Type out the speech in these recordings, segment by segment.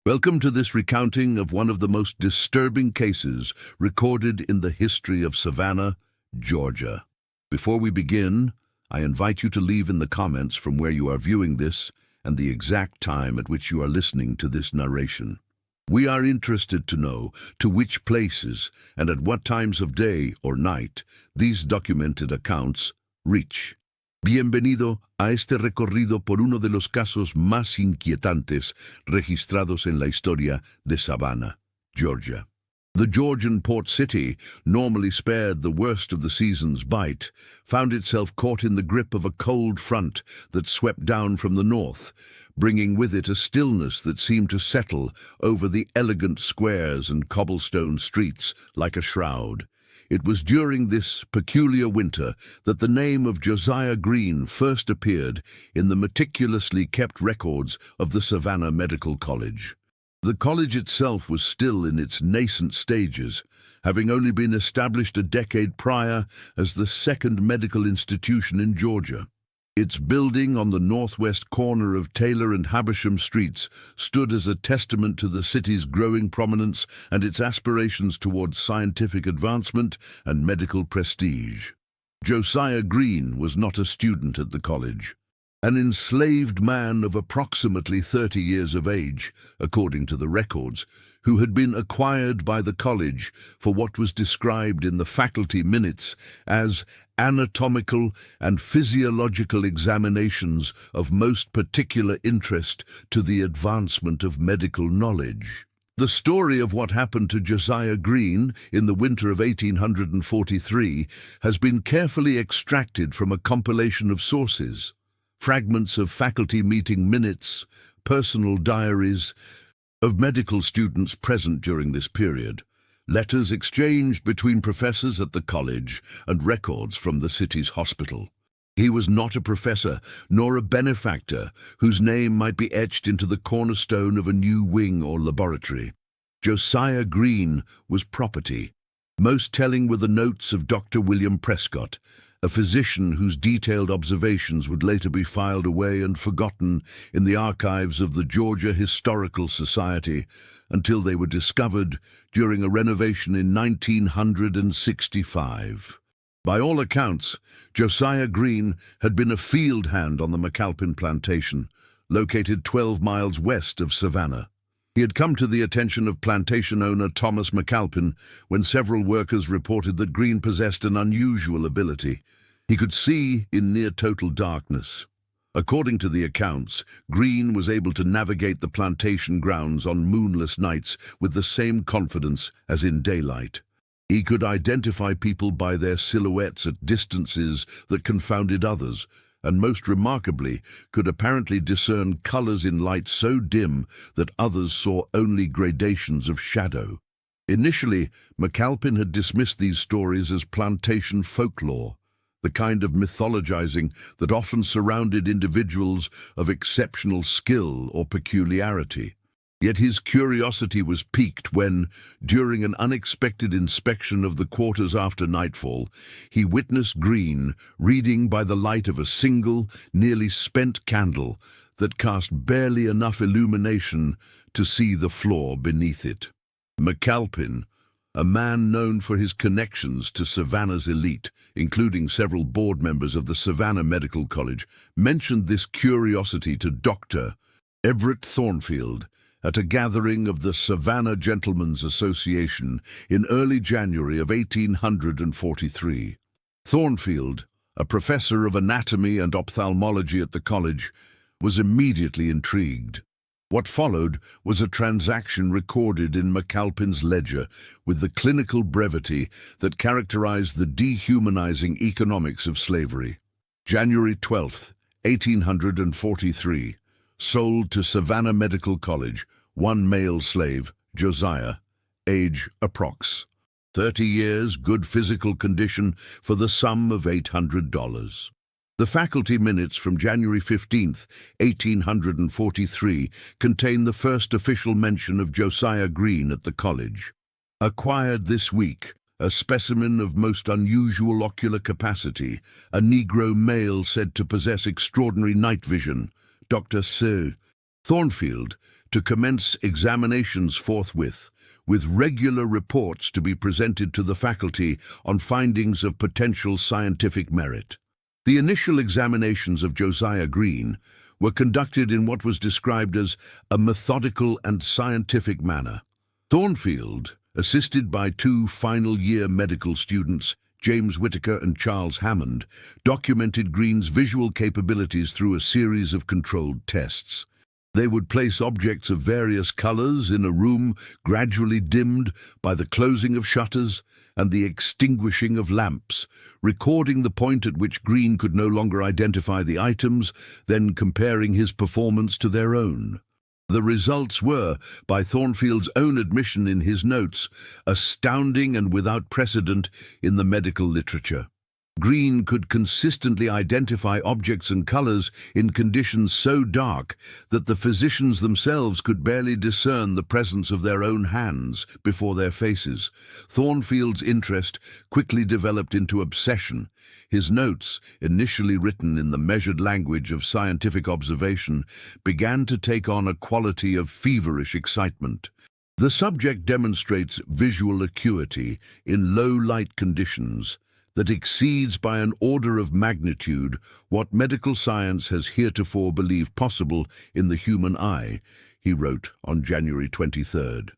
Welcome to this recounting of one of the most disturbing cases recorded in the history of Savannah, Georgia. Before we begin, I invite you to leave in the comments from where you are viewing this and the exact time at which you are listening to this narration. We are interested to know to which places and at what times of day or night these documented accounts reach. Bienvenido a este recorrido por uno de los casos más inquietantes registrados en la historia de Savannah, Georgia. The Georgian port city, normally spared the worst of the season's bite, found itself caught in the grip of a cold front that swept down from the north, bringing with it a stillness that seemed to settle over the elegant squares and cobblestone streets like a shroud. It was during this peculiar winter that the name of Josiah Green first appeared in the meticulously kept records of the Savannah Medical College. The college itself was still in its nascent stages, having only been established a decade prior as the second medical institution in Georgia. Its building on the northwest corner of Taylor and Habersham Streets stood as a testament to the city's growing prominence and its aspirations towards scientific advancement and medical prestige. Josiah Green was not a student at the college. An enslaved man of approximately 30 years of age, according to the records, who had been acquired by the college for what was described in the faculty minutes as anatomical and physiological examinations of most particular interest to the advancement of medical knowledge. The story of what happened to Josiah Green in the winter of 1843 has been carefully extracted from a compilation of sources. Fragments of faculty meeting minutes, personal diaries of medical students present during this period, letters exchanged between professors at the college, and records from the city's hospital. He was not a professor, nor a benefactor whose name might be etched into the cornerstone of a new wing or laboratory. Josiah Green was property. Most telling were the notes of Dr. William Prescott, a physician whose detailed observations would later be filed away and forgotten in the archives of the Georgia Historical Society until they were discovered during a renovation in 1965. By all accounts, Josiah Green had been a field hand on the McAlpin plantation, located 12 miles west of Savannah. He had come to the attention of plantation owner Thomas McAlpin when several workers reported that Green possessed an unusual ability. He could see in near total darkness. According to the accounts, Green was able to navigate the plantation grounds on moonless nights with the same confidence as in daylight. He could identify people by their silhouettes at distances that confounded others, and most remarkably, could apparently discern colors in light so dim that others saw only gradations of shadow. Initially, McAlpin had dismissed these stories as plantation folklore, the kind of mythologizing that often surrounded individuals of exceptional skill or peculiarity. Yet his curiosity was piqued when, during an unexpected inspection of the quarters after nightfall, he witnessed Green reading by the light of a single, nearly spent candle that cast barely enough illumination to see the floor beneath it. McAlpin, a man known for his connections to Savannah's elite, including several board members of the Savannah Medical College, mentioned this curiosity to Dr. Everett Thornfield at a gathering of the Savannah Gentlemen's Association in early January of 1843. Thornfield, a professor of anatomy and ophthalmology at the college, was immediately intrigued. What followed was a transaction recorded in McAlpin's ledger with the clinical brevity that characterized the dehumanizing economics of slavery. January 12, 1843. Sold to Savannah Medical College, one male slave, Josiah, age approx. 30 years, good physical condition, for the sum of $800. The faculty minutes from January 15, 1843, contain the first official mention of Josiah Green at the college. Acquired this week, a specimen of most unusual ocular capacity, a Negro male said to possess extraordinary night vision, Dr. Thornfield to commence examinations forthwith, with regular reports to be presented to the faculty on findings of potential scientific merit. The initial examinations of Josiah Green were conducted in what was described as a methodical and scientific manner. Thornfield, assisted by two final-year medical students, James Whittaker and Charles Hammond, documented Green's visual capabilities through a series of controlled tests. They would place objects of various colors in a room gradually dimmed by the closing of shutters and the extinguishing of lamps, recording the point at which Green could no longer identify the items, then comparing his performance to their own. The results were, by Thornfield's own admission in his notes, astounding and without precedent in the medical literature. Green could consistently identify objects and colors in conditions so dark that the physicians themselves could barely discern the presence of their own hands before their faces. Thornfield's interest quickly developed into obsession. His notes, initially written in the measured language of scientific observation, began to take on a quality of feverish excitement. The subject demonstrates visual acuity in low-light conditions that exceeds by an order of magnitude what medical science has heretofore believed possible in the human eye, he wrote on January 23rd.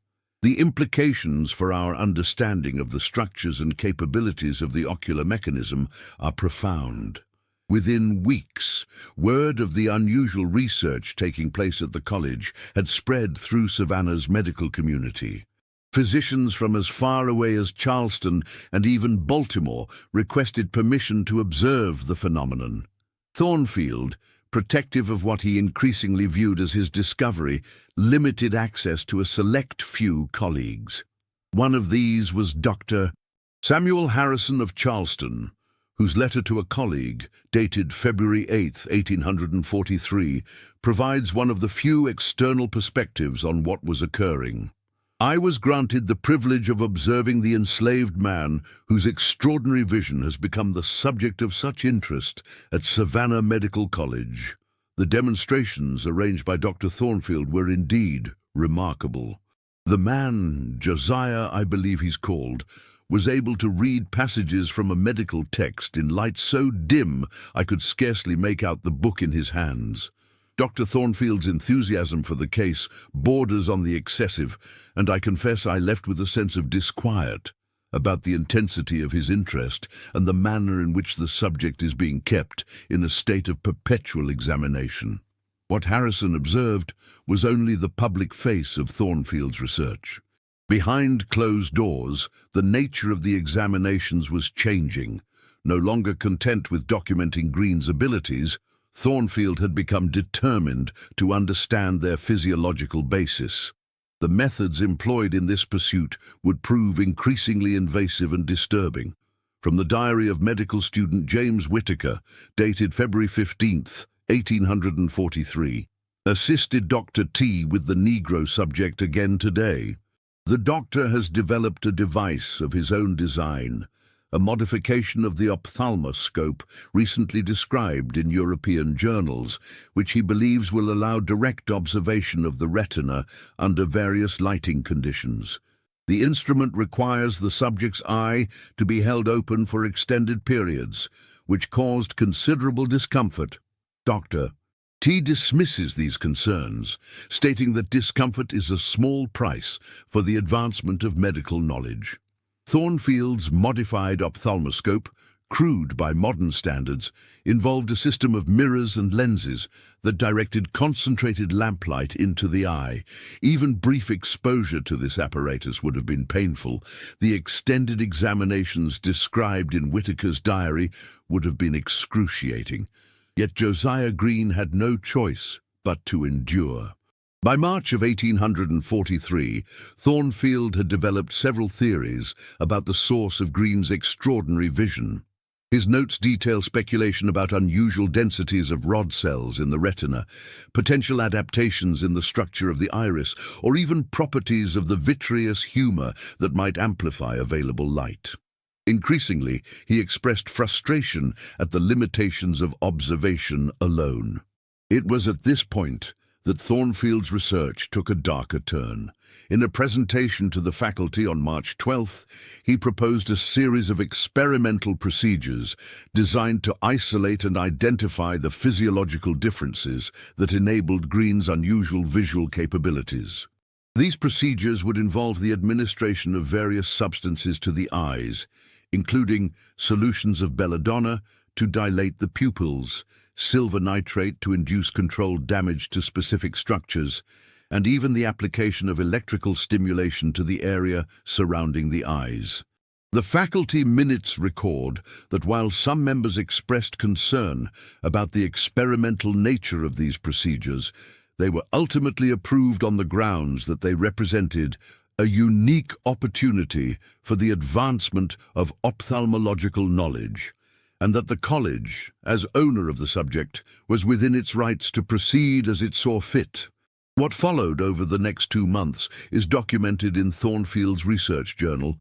The implications for our understanding of the structures and capabilities of the ocular mechanism are profound. Within weeks, word of the unusual research taking place at the college had spread through Savannah's medical community. Physicians from as far away as Charleston and even Baltimore requested permission to observe the phenomenon. Thornfield, protective of what he increasingly viewed as his discovery, limited access to a select few colleagues. One of these was Dr. Samuel Harrison of Charleston, whose letter to a colleague, dated February 8, 1843, provides one of the few external perspectives on what was occurring. I was granted the privilege of observing the enslaved man whose extraordinary vision has become the subject of such interest at Savannah Medical College. The demonstrations arranged by Dr. Thornfield were indeed remarkable. The man, Josiah, I believe he's called, was able to read passages from a medical text in light so dim I could scarcely make out the book in his hands. Dr. Thornfield's enthusiasm for the case borders on the excessive, and I confess I left with a sense of disquiet about the intensity of his interest and the manner in which the subject is being kept in a state of perpetual examination. What Harrison observed was only the public face of Thornfield's research. Behind closed doors, the nature of the examinations was changing. No longer content with documenting Green's abilities, Thornfield had become determined to understand their physiological basis. The methods employed in this pursuit would prove increasingly invasive and disturbing. From the diary of medical student James Whittaker, dated February 15, 1843, assisted Dr. T with the Negro subject again today. The doctor has developed a device of his own design, a modification of the ophthalmoscope recently described in European journals, which he believes will allow direct observation of the retina under various lighting conditions. The instrument requires the subject's eye to be held open for extended periods, which caused considerable discomfort. Dr. T dismisses these concerns, stating that discomfort is a small price for the advancement of medical knowledge. Thornfield's modified ophthalmoscope, crude by modern standards, involved a system of mirrors and lenses that directed concentrated lamplight into the eye. Even brief exposure to this apparatus would have been painful. The extended examinations described in Whittaker's diary would have been excruciating. Yet Josiah Green had no choice but to endure. By March of 1843, Thornfield had developed several theories about the source of Green's extraordinary vision. His notes detail speculation about unusual densities of rod cells in the retina, potential adaptations in the structure of the iris, or even properties of the vitreous humor that might amplify available light. Increasingly, he expressed frustration at the limitations of observation alone. It was at this point that Thornfield's research took a darker turn. In a presentation to the faculty on March 12th, he proposed a series of experimental procedures designed to isolate and identify the physiological differences that enabled Green's unusual visual capabilities. These procedures would involve the administration of various substances to the eyes, including solutions of belladonna to dilate the pupils, silver nitrate to induce controlled damage to specific structures, and even the application of electrical stimulation to the area surrounding the eyes. The faculty minutes record that while some members expressed concern about the experimental nature of these procedures, they were ultimately approved on the grounds that they represented a unique opportunity for the advancement of ophthalmological knowledge, and that the college, as owner of the subject, was within its rights to proceed as it saw fit. What followed over the next 2 months is documented in Thornfield's research journal,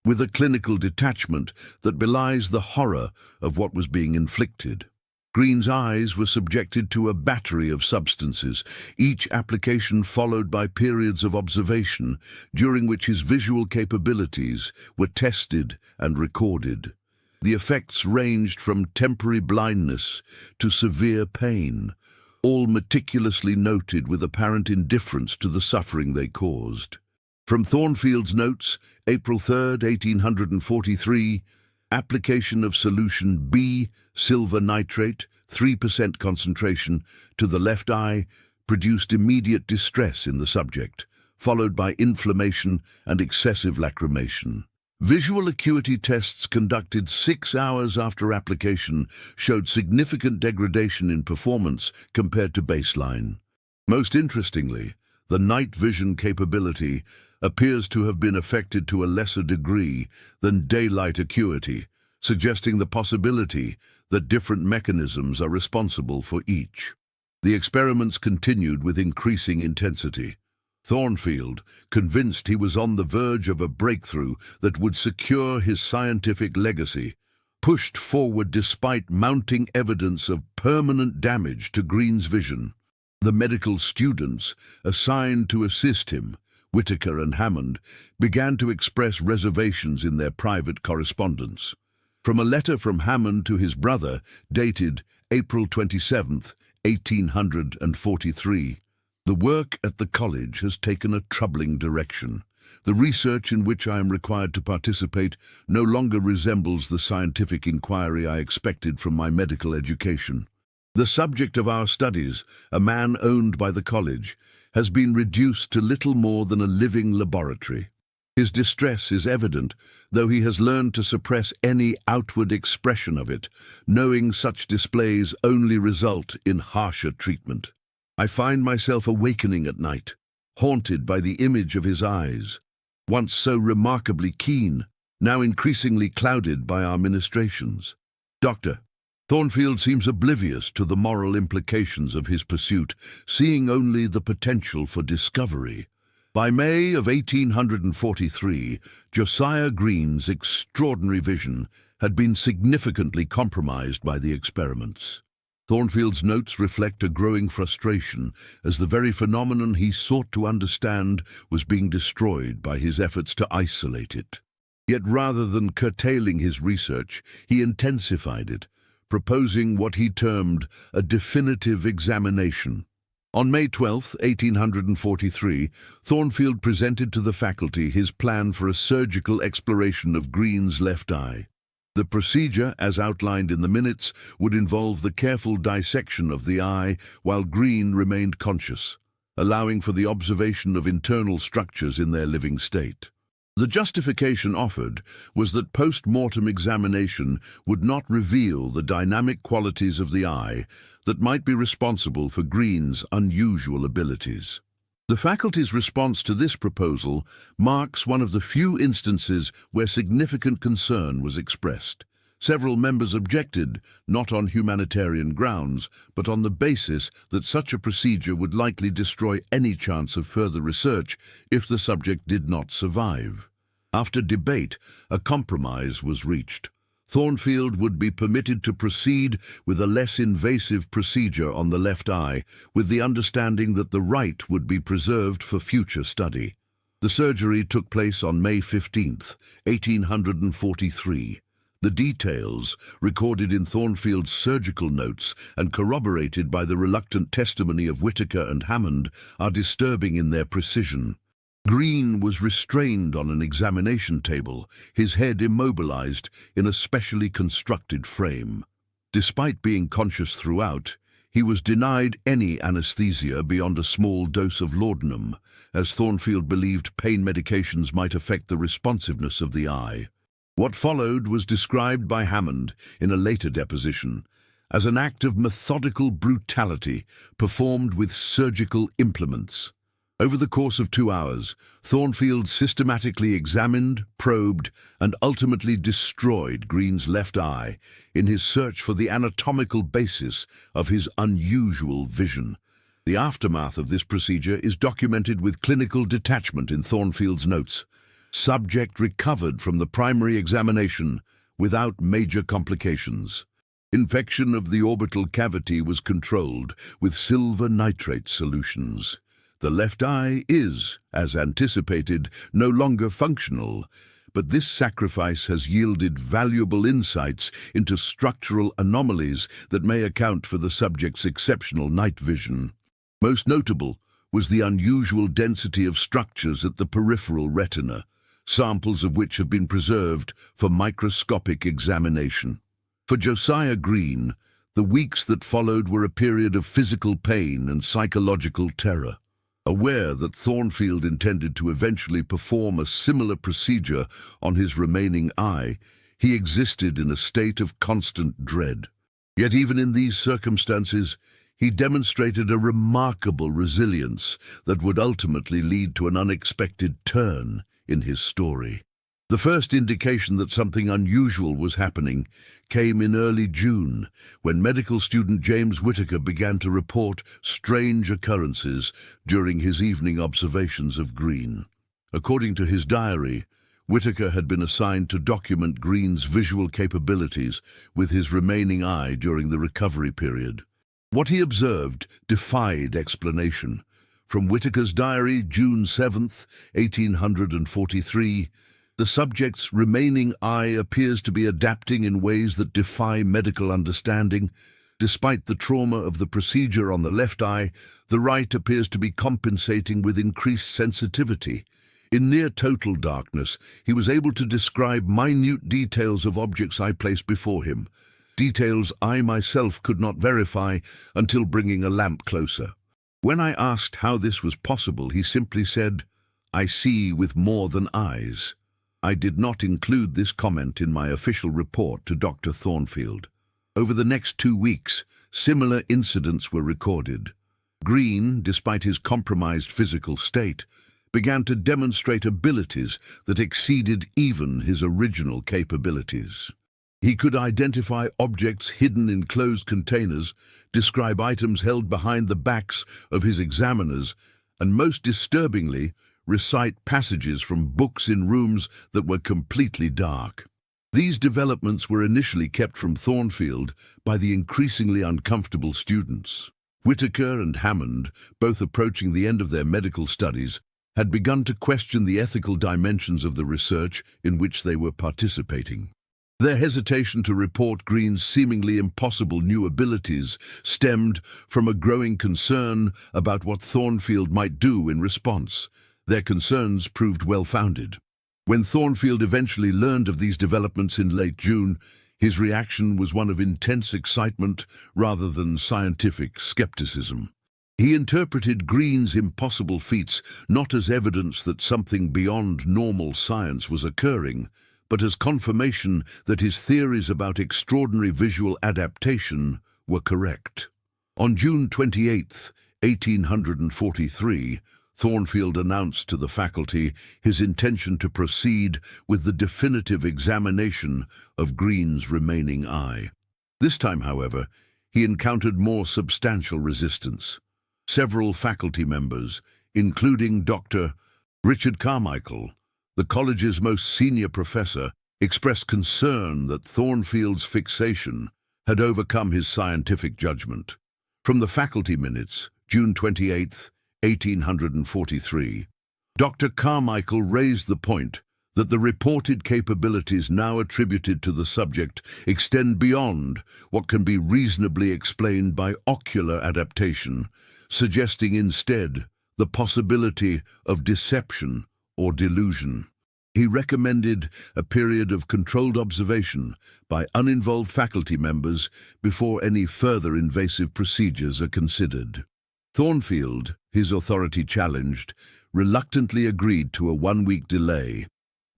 with a clinical detachment that belies the horror of what was being inflicted. Green's eyes were subjected to a battery of substances, each application followed by periods of observation, during which his visual capabilities were tested and recorded. The effects ranged from temporary blindness to severe pain, all meticulously noted with apparent indifference to the suffering they caused. From Thornfield's notes, April 3, 1843, application of solution B, silver nitrate, 3% concentration, to the left eye produced immediate distress in the subject, followed by inflammation and excessive lacrimation. Visual acuity tests conducted 6 hours after application showed significant degradation in performance compared to baseline. Most interestingly, the night vision capability appears to have been affected to a lesser degree than daylight acuity, suggesting the possibility that different mechanisms are responsible for each. The experiments continued with increasing intensity. Thornfield, convinced he was on the verge of a breakthrough that would secure his scientific legacy, pushed forward despite mounting evidence of permanent damage to Green's vision. The medical students assigned to assist him, Whitaker and Hammond, began to express reservations in their private correspondence. From a letter from Hammond to his brother, dated April 27, 1843, "The work at the college has taken a troubling direction. The research in which I am required to participate no longer resembles the scientific inquiry I expected from my medical education. The subject of our studies, a man owned by the college, has been reduced to little more than a living laboratory. His distress is evident, though he has learned to suppress any outward expression of it, knowing such displays only result in harsher treatment. I find myself awakening at night, haunted by the image of his eyes, once so remarkably keen, now increasingly clouded by our ministrations. Dr. Thornfield seems oblivious to the moral implications of his pursuit, seeing only the potential for discovery." By May of 1843, Josiah Green's extraordinary vision had been significantly compromised by the experiments. Thornfield's notes reflect a growing frustration as the very phenomenon he sought to understand was being destroyed by his efforts to isolate it. Yet rather than curtailing his research, he intensified it, proposing what he termed a definitive examination. On May 12, 1843, Thornfield presented to the faculty his plan for a surgical exploration of Green's left eye. The procedure, as outlined in the minutes, would involve the careful dissection of the eye while Green remained conscious, allowing for the observation of internal structures in their living state. The justification offered was that post-mortem examination would not reveal the dynamic qualities of the eye that might be responsible for Green's unusual abilities. The faculty's response to this proposal marks one of the few instances where significant concern was expressed. Several members objected, not on humanitarian grounds, but on the basis that such a procedure would likely destroy any chance of further research if the subject did not survive. After debate, a compromise was reached. Thornfield would be permitted to proceed with a less invasive procedure on the left eye, with the understanding that the right would be preserved for future study. The surgery took place on May 15, 1843. The details, recorded in Thornfield's surgical notes and corroborated by the reluctant testimony of Whitaker and Hammond, are disturbing in their precision. Green was restrained on an examination table, his head immobilized in a specially constructed frame. Despite being conscious throughout, he was denied any anesthesia beyond a small dose of laudanum, as Thornfield believed pain medications might affect the responsiveness of the eye. What followed was described by Hammond in a later deposition as an act of methodical brutality performed with surgical implements. Over the course of 2 hours, Thornfield systematically examined, probed, and ultimately destroyed Green's left eye in his search for the anatomical basis of his unusual vision. The aftermath of this procedure is documented with clinical detachment in Thornfield's notes. Subject recovered from the primary examination without major complications. Infection of the orbital cavity was controlled with silver nitrate solutions. The left eye is, as anticipated, no longer functional, but this sacrifice has yielded valuable insights into structural anomalies that may account for the subject's exceptional night vision. Most notable was the unusual density of structures at the peripheral retina, samples of which have been preserved for microscopic examination. For Josiah Green, the weeks that followed were a period of physical pain and psychological terror. Aware that Thornfield intended to eventually perform a similar procedure on his remaining eye, he existed in a state of constant dread. Yet even in these circumstances, he demonstrated a remarkable resilience that would ultimately lead to an unexpected turn in his story. The first indication that something unusual was happening came in early June, when medical student James Whitaker began to report strange occurrences during his evening observations of Green. According to his diary, Whitaker had been assigned to document Green's visual capabilities with his remaining eye during the recovery period. What he observed defied explanation. From Whitaker's diary, June 7, 1843, the subject's remaining eye appears to be adapting in ways that defy medical understanding. Despite the trauma of the procedure on the left eye, the right appears to be compensating with increased sensitivity. In near total darkness, he was able to describe minute details of objects I placed before him, details I myself could not verify until bringing a lamp closer. When I asked how this was possible, he simply said, "I see with more than eyes." I did not include this comment in my official report to Dr. Thornfield. Over the next 2 weeks, similar incidents were recorded. Green, despite his compromised physical state, began to demonstrate abilities that exceeded even his original capabilities. He could identify objects hidden in closed containers, describe items held behind the backs of his examiners, and most disturbingly, recite passages from books in rooms that were completely dark. These developments were initially kept from Thornfield by the increasingly uncomfortable students. Whitaker and Hammond, both approaching the end of their medical studies, had begun to question the ethical dimensions of the research in which they were participating. Their hesitation to report Green's seemingly impossible new abilities stemmed from a growing concern about what Thornfield might do in response. Their concerns proved well-founded. When Thornfield eventually learned of these developments in late June, his reaction was one of intense excitement rather than scientific skepticism. He interpreted Green's impossible feats not as evidence that something beyond normal science was occurring, but as confirmation that his theories about extraordinary visual adaptation were correct. On June 28, 1843, Thornfield announced to the faculty his intention to proceed with the definitive examination of Green's remaining eye. This time, however, he encountered more substantial resistance. Several faculty members, including Dr. Richard Carmichael, the college's most senior professor, expressed concern that Thornfield's fixation had overcome his scientific judgment. From the faculty minutes, June 28, 1843, Dr. Carmichael raised the point that the reported capabilities now attributed to the subject extend beyond what can be reasonably explained by ocular adaptation, suggesting instead the possibility of deception or delusion. He recommended a period of controlled observation by uninvolved faculty members before any further invasive procedures are considered. Thornfield, his authority challenged, reluctantly agreed to a one-week delay,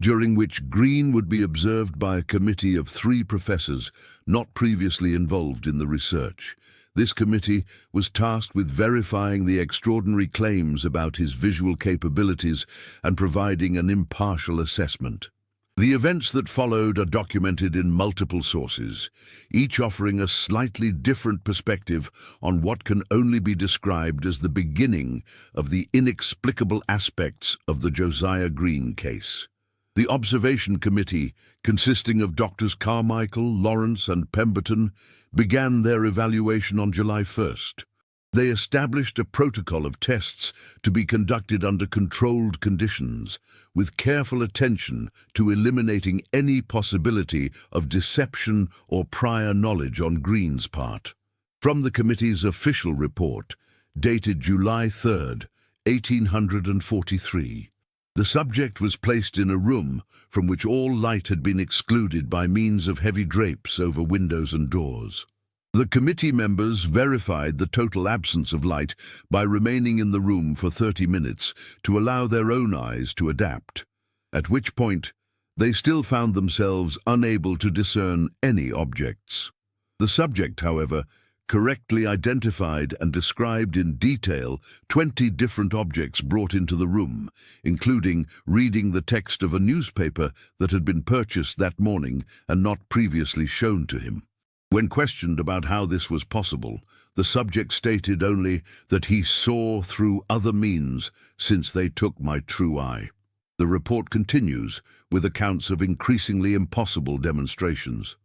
during which Green would be observed by a committee of 3 professors not previously involved in the research. This committee was tasked with verifying the extraordinary claims about his visual capabilities and providing an impartial assessment. The events that followed are documented in multiple sources, each offering a slightly different perspective on what can only be described as the beginning of the inexplicable aspects of the Josiah Green case. The observation committee, consisting of Drs. Carmichael, Lawrence, and Pemberton, began their evaluation on July 1st. They established a protocol of tests to be conducted under controlled conditions, with careful attention to eliminating any possibility of deception or prior knowledge on Green's part. From the committee's official report, dated July 3rd, 1843, the subject was placed in a room from which all light had been excluded by means of heavy drapes over windows and doors. The committee members verified the total absence of light by remaining in the room for 30 minutes to allow their own eyes to adapt, at which point they still found themselves unable to discern any objects. The subject, however, correctly identified and described in detail 20 different objects brought into the room, including reading the text of a newspaper that had been purchased that morning and not previously shown to him. When questioned about how this was possible, the subject stated only that he saw through other means since they took my true eye. The report continues with accounts of increasingly impossible demonstrations.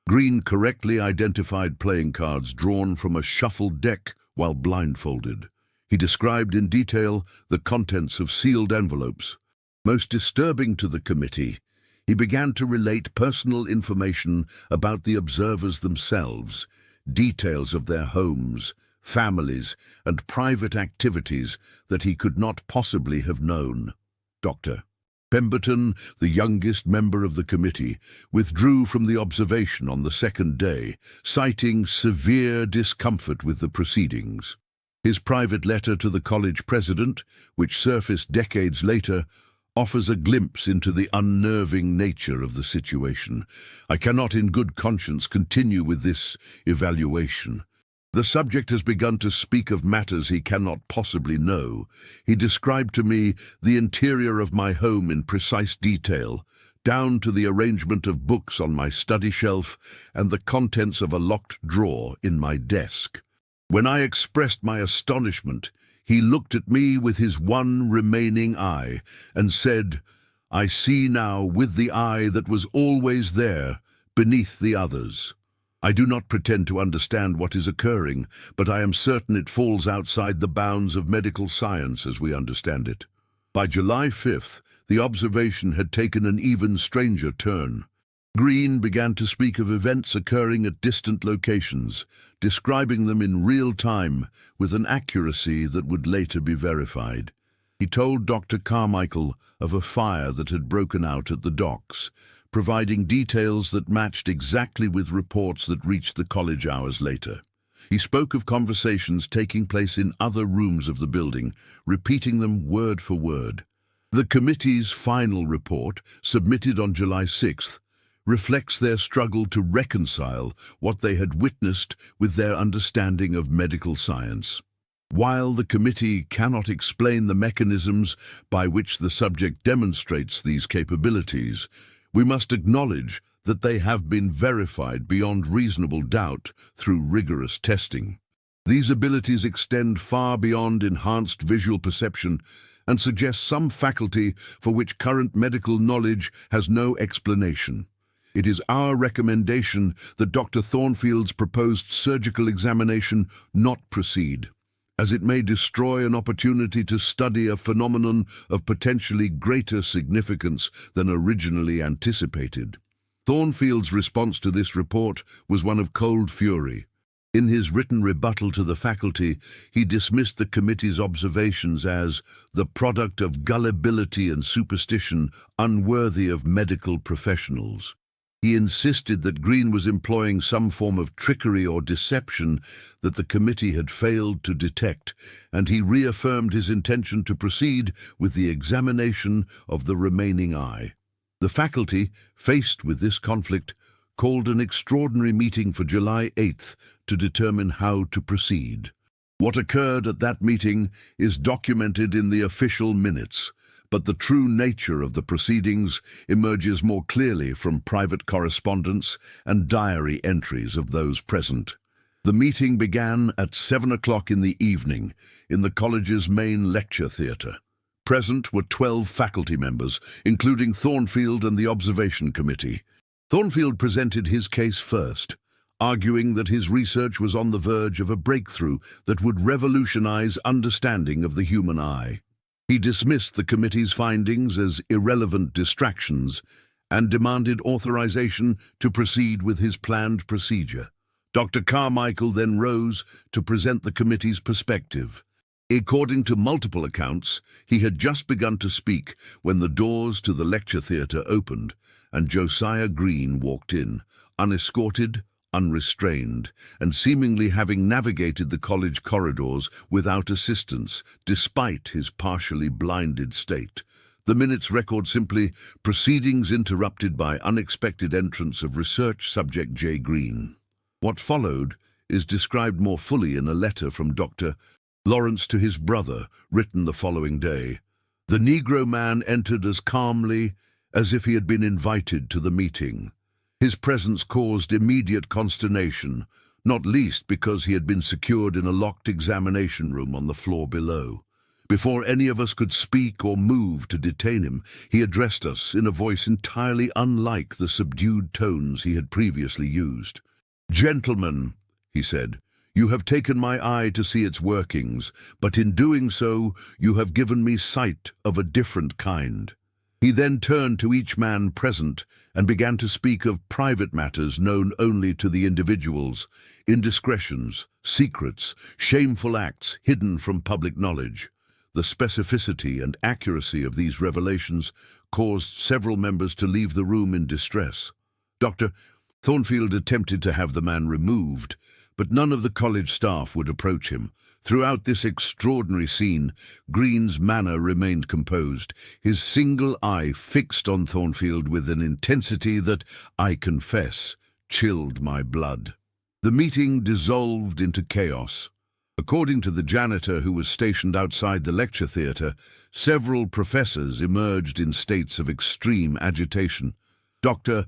Green correctly identified playing cards drawn from a shuffled deck while blindfolded. He described in detail the contents of sealed envelopes. Most disturbing to the committee, he began to relate personal information about the observers themselves, details of their homes, families, and private activities that he could not possibly have known. Dr. Pemberton, the youngest member of the committee, withdrew from the observation on the second day, citing severe discomfort with the proceedings. His private letter to the college president, which surfaced decades later, offers a glimpse into the unnerving nature of the situation. I cannot in good conscience continue with this evaluation. The subject has begun to speak of matters he cannot possibly know. He described to me the interior of my home in precise detail, down to the arrangement of books on my study shelf and the contents of a locked drawer in my desk. When I expressed my astonishment, he looked at me with his one remaining eye and said, "I see now with the eye that was always there, beneath the others. I do not pretend to understand what is occurring, but I am certain it falls outside the bounds of medical science as we understand it." By July 5th, the observation had taken an even stranger turn. Green began to speak of events occurring at distant locations, describing them in real time with an accuracy that would later be verified. He told Dr. Carmichael of a fire that had broken out at the docks, providing details that matched exactly with reports that reached the college hours later. He spoke of conversations taking place in other rooms of the building, repeating them word for word. The committee's final report, submitted on July 6th, reflects their struggle to reconcile what they had witnessed with their understanding of medical science. While the committee cannot explain the mechanisms by which the subject demonstrates these capabilities, we must acknowledge that they have been verified beyond reasonable doubt through rigorous testing. These abilities extend far beyond enhanced visual perception and suggest some faculty for which current medical knowledge has no explanation. It is our recommendation that Dr. Thornfield's proposed surgical examination not proceed, as it may destroy an opportunity to study a phenomenon of potentially greater significance than originally anticipated. Thornfield's response to this report was one of cold fury. In his written rebuttal to the faculty, he dismissed the committee's observations as the product of gullibility and superstition unworthy of medical professionals. He insisted that Green was employing some form of trickery or deception that the committee had failed to detect, and he reaffirmed his intention to proceed with the examination of the remaining eye. The faculty, faced with this conflict, called an extraordinary meeting for July 8th to determine how to proceed. What occurred at that meeting is documented in the official minutes, but the true nature of the proceedings emerges more clearly from private correspondence and diary entries of those present. The meeting began at 7 o'clock in the evening in the college's main lecture theatre. Present were 12 faculty members, including Thornfield and the observation committee. Thornfield presented his case first, arguing that his research was on the verge of a breakthrough that would revolutionize understanding of the human eye. He dismissed the committee's findings as irrelevant distractions and demanded authorization to proceed with his planned procedure. Dr. Carmichael then rose to present the committee's perspective. According to multiple accounts, he had just begun to speak when the doors to the lecture theatre opened and Josiah Green walked in, unescorted, unrestrained, and seemingly having navigated the college corridors without assistance, despite his partially blinded state. The minutes record simply, proceedings interrupted by unexpected entrance of research subject J. Green. What followed is described more fully in a letter from Dr. Lawrence to his brother, written the following day. The Negro man entered as calmly as if he had been invited to the meeting. His presence caused immediate consternation, not least because he had been secured in a locked examination room on the floor below. Before any of us could speak or move to detain him, he addressed us in a voice entirely unlike the subdued tones he had previously used. "Gentlemen," he said, "you have taken my eye to see its workings, but in doing so, you have given me sight of a different kind." He then turned to each man present and began to speak of private matters known only to the individuals, indiscretions, secrets, shameful acts hidden from public knowledge. The specificity and accuracy of these revelations caused several members to leave the room in distress. Dr. Thornfield attempted to have the man removed, but none of the college staff would approach him. Throughout this extraordinary scene, Green's manner remained composed, his single eye fixed on Thornfield with an intensity that, I confess, chilled my blood. The meeting dissolved into chaos. According to the janitor who was stationed outside the lecture theatre, several professors emerged in states of extreme agitation. Dr.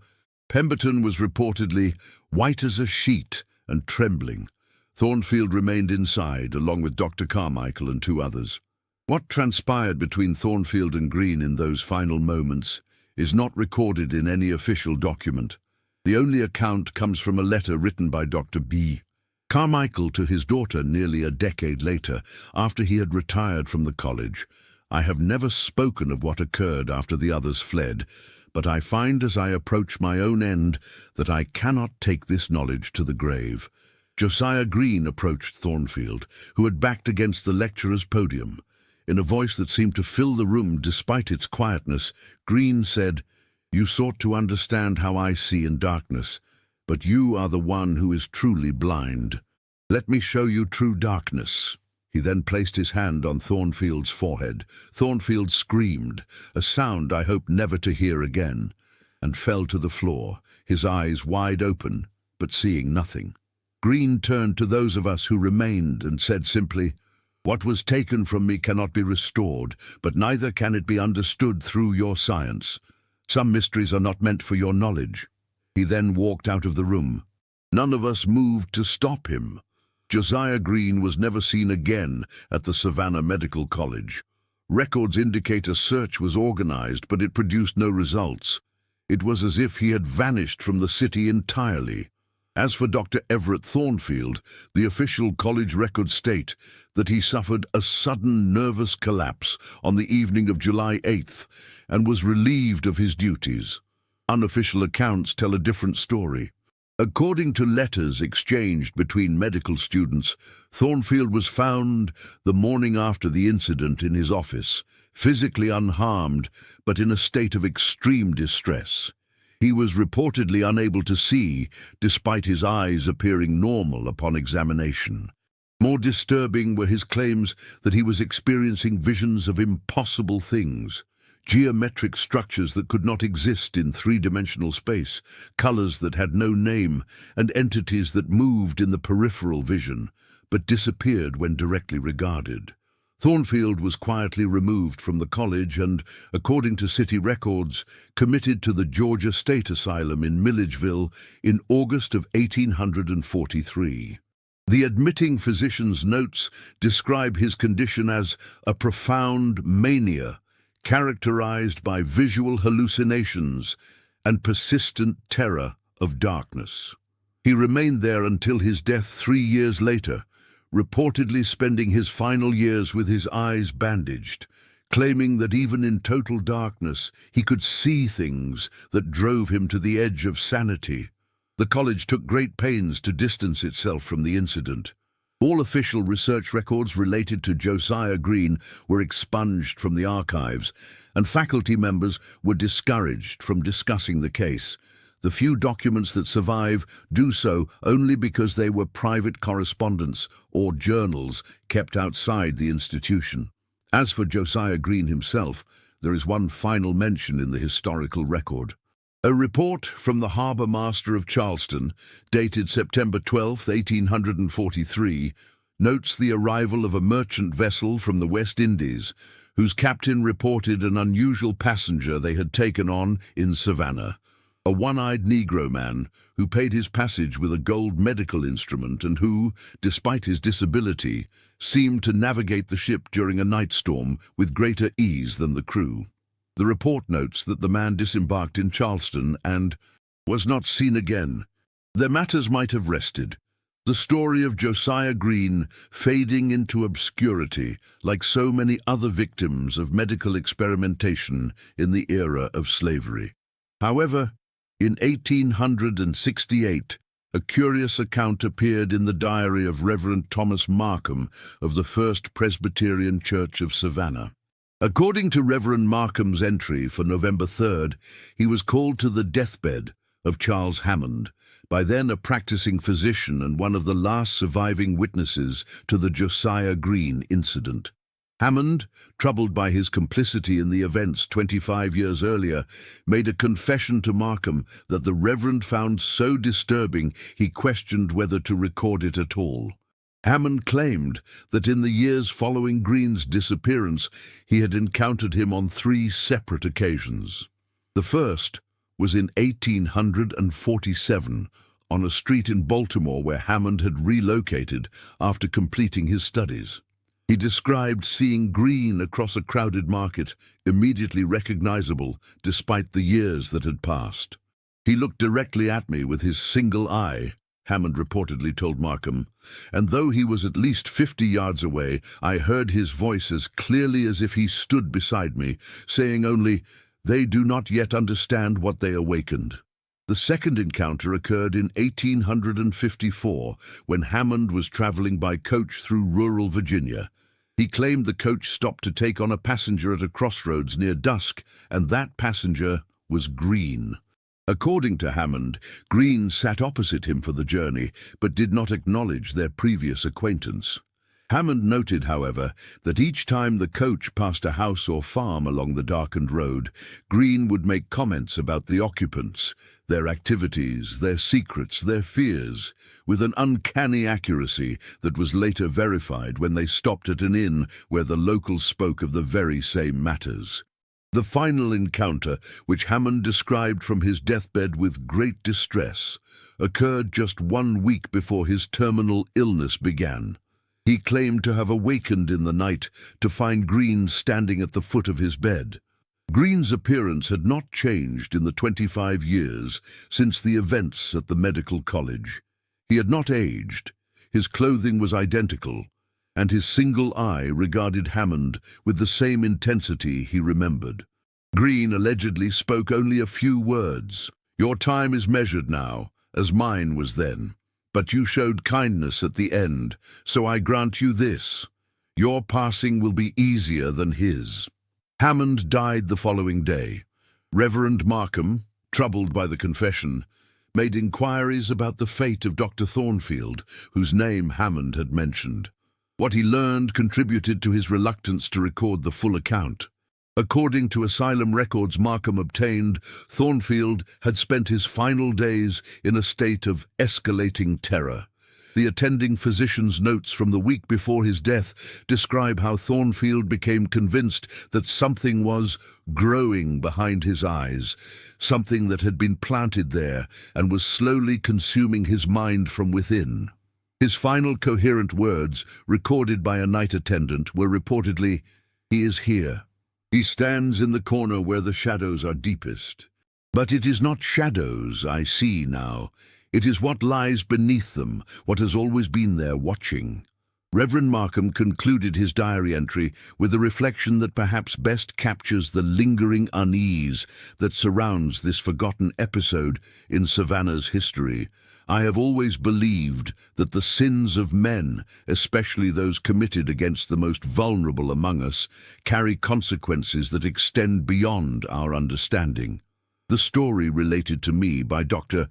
Pemberton was reportedly white as a sheet and trembling. Thornfield remained inside, along with Dr. Carmichael and 2 others. What transpired between Thornfield and Green in those final moments is not recorded in any official document. The only account comes from a letter written by Dr. B. Carmichael to his daughter nearly a decade later, after he had retired from the college. "I have never spoken of what occurred after the others fled, but I find as I approach my own end that I cannot take this knowledge to the grave." Josiah Green approached Thornfield, who had backed against the lecturer's podium. In a voice that seemed to fill the room despite its quietness, Green said, "You sought to understand how I see in darkness, but you are the one who is truly blind. Let me show you true darkness." He then placed his hand on Thornfield's forehead. Thornfield screamed, a sound I hope never to hear again, and fell to the floor, his eyes wide open, but seeing nothing. Green turned to those of us who remained and said simply, "What was taken from me cannot be restored, but neither can it be understood through your science. Some mysteries are not meant for your knowledge." He then walked out of the room. None of us moved to stop him. Josiah Green was never seen again at the Savannah Medical College. Records indicate a search was organized, but it produced no results. It was as if he had vanished from the city entirely. As for Dr. Everett Thornfield, the official college records state that he suffered a sudden nervous collapse on the evening of July 8th and was relieved of his duties. Unofficial accounts tell a different story. According to letters exchanged between medical students, Thornfield was found the morning after the incident in his office, physically unharmed but in a state of extreme distress. He was reportedly unable to see, despite his eyes appearing normal upon examination. More disturbing were his claims that he was experiencing visions of impossible things, geometric structures that could not exist in three-dimensional space, colors that had no name, and entities that moved in the peripheral vision, but disappeared when directly regarded. Thornfield was quietly removed from the college and, according to city records, committed to the Georgia State Asylum in Milledgeville in August of 1843. The admitting physician's notes describe his condition as a profound mania, characterized by visual hallucinations and persistent terror of darkness. He remained there until his death 3 years later, reportedly spending his final years with his eyes bandaged, claiming that even in total darkness he could see things that drove him to the edge of sanity. The college took great pains to distance itself from the incident. All official research records related to Josiah Green were expunged from the archives, and faculty members were discouraged from discussing the case. The few documents that survive do so only because they were private correspondence or journals kept outside the institution. As for Josiah Green himself, there is one final mention in the historical record. A report from the harbour master of Charleston, dated September 12, 1843, notes the arrival of a merchant vessel from the West Indies, whose captain reported an unusual passenger they had taken on in Savannah. A one-eyed Negro man who paid his passage with a gold medical instrument and who, despite his disability, seemed to navigate the ship during a night storm with greater ease than the crew. The report notes that the man disembarked in Charleston and was not seen again. Their matters might have rested. The story of Josiah Green fading into obscurity like so many other victims of medical experimentation in the era of slavery. However, in 1868, a curious account appeared in the diary of Reverend Thomas Markham of the First Presbyterian Church of Savannah. According to Reverend Markham's entry for November 3rd, he was called to the deathbed of Charles Hammond, by then a practicing physician and one of the last surviving witnesses to the Josiah Green incident. Hammond, troubled by his complicity in the events 25 years earlier, made a confession to Markham that the Reverend found so disturbing he questioned whether to record it at all. Hammond claimed that in the years following Green's disappearance, he had encountered him on 3 separate occasions. The first was in 1847, on a street in Baltimore where Hammond had relocated after completing his studies. He described seeing Green across a crowded market, immediately recognizable despite the years that had passed. "He looked directly at me with his single eye," Hammond reportedly told Markham, "and though he was at least 50 yards away, I heard his voice as clearly as if he stood beside me, saying only, 'They do not yet understand what they awakened.'" The second encounter occurred in 1854, when Hammond was traveling by coach through rural Virginia. He claimed the coach stopped to take on a passenger at a crossroads near dusk, and that passenger was Green. According to Hammond, Green sat opposite him for the journey, but did not acknowledge their previous acquaintance. Hammond noted, however, that each time the coach passed a house or farm along the darkened road, Green would make comments about the occupants, their activities, their secrets, their fears, with an uncanny accuracy that was later verified when they stopped at an inn where the locals spoke of the very same matters. The final encounter, which Hammond described from his deathbed with great distress, occurred just 1 week before his terminal illness began. He claimed to have awakened in the night to find Green standing at the foot of his bed. Green's appearance had not changed in the 25 years since the events at the medical college. He had not aged, his clothing was identical, and his single eye regarded Hammond with the same intensity he remembered. Green allegedly spoke only a few words. "Your time is measured now, as mine was then. But you showed kindness at the end, so I grant you this. Your passing will be easier than his." Hammond died the following day. Reverend Markham, troubled by the confession, made inquiries about the fate of Dr. Thornfield, whose name Hammond had mentioned. What he learned contributed to his reluctance to record the full account. According to asylum records Markham obtained, Thornfield had spent his final days in a state of escalating terror. The attending physician's notes from the week before his death describe how Thornfield became convinced that something was growing behind his eyes, something that had been planted there and was slowly consuming his mind from within. His final coherent words, recorded by a night attendant, were reportedly, "He is here. He stands in the corner where the shadows are deepest. But it is not shadows I see now. It is what lies beneath them, what has always been there watching." Reverend Markham concluded his diary entry with a reflection that perhaps best captures the lingering unease that surrounds this forgotten episode in Savannah's history. "I have always believed that the sins of men, especially those committed against the most vulnerable among us, carry consequences that extend beyond our understanding." The story related to me by Dr.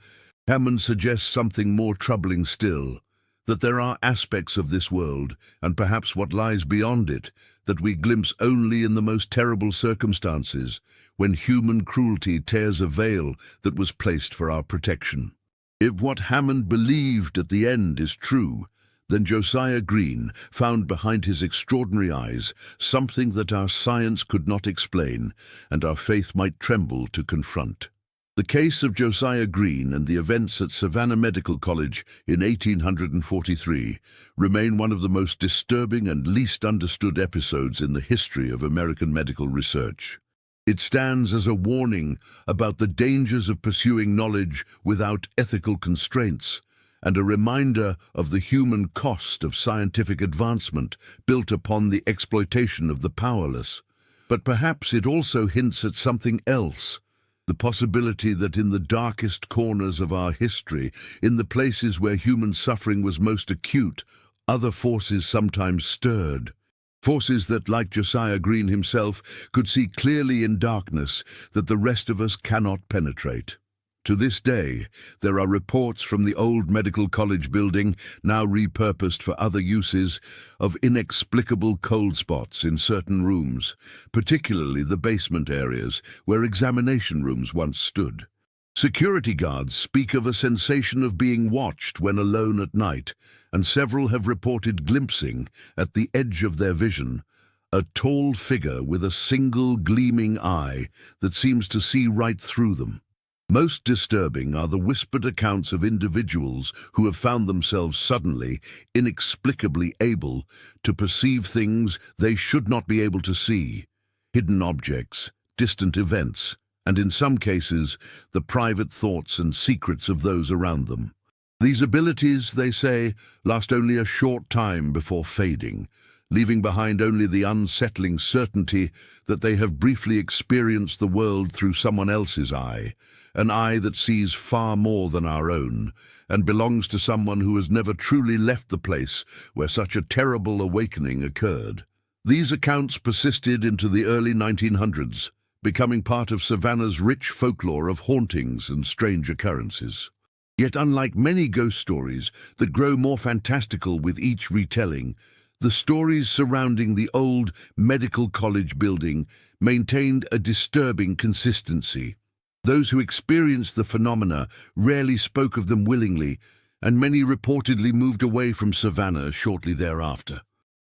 Hammond suggests something more troubling still, that there are aspects of this world, and perhaps what lies beyond it, that we glimpse only in the most terrible circumstances, when human cruelty tears a veil that was placed for our protection. If what Hammond believed at the end is true, then Josiah Green found behind his extraordinary eyes something that our science could not explain and our faith might tremble to confront. The case of Josiah Green and the events at Savannah Medical College in 1843 remain one of the most disturbing and least understood episodes in the history of American medical research. It stands as a warning about the dangers of pursuing knowledge without ethical constraints, and a reminder of the human cost of scientific advancement built upon the exploitation of the powerless. But perhaps it also hints at something else, the possibility that in the darkest corners of our history, in the places where human suffering was most acute, other forces sometimes stirred. Forces that, like Josiah Green himself, could see clearly in darkness that the rest of us cannot penetrate. To this day, there are reports from the old medical college building, now repurposed for other uses, of inexplicable cold spots in certain rooms, particularly the basement areas where examination rooms once stood. Security guards speak of a sensation of being watched when alone at night, and several have reported glimpsing, at the edge of their vision, a tall figure with a single gleaming eye that seems to see right through them. Most disturbing are the whispered accounts of individuals who have found themselves suddenly, inexplicably able to perceive things they should not be able to see, hidden objects, distant events, and in some cases, the private thoughts and secrets of those around them. These abilities, they say, last only a short time before fading, leaving behind only the unsettling certainty that they have briefly experienced the world through someone else's eye, an eye that sees far more than our own, and belongs to someone who has never truly left the place where such a terrible awakening occurred. These accounts persisted into the early 1900s, becoming part of Savannah's rich folklore of hauntings and strange occurrences. Yet unlike many ghost stories that grow more fantastical with each retelling, the stories surrounding the old medical college building maintained a disturbing consistency. Those who experienced the phenomena rarely spoke of them willingly, and many reportedly moved away from Savannah shortly thereafter.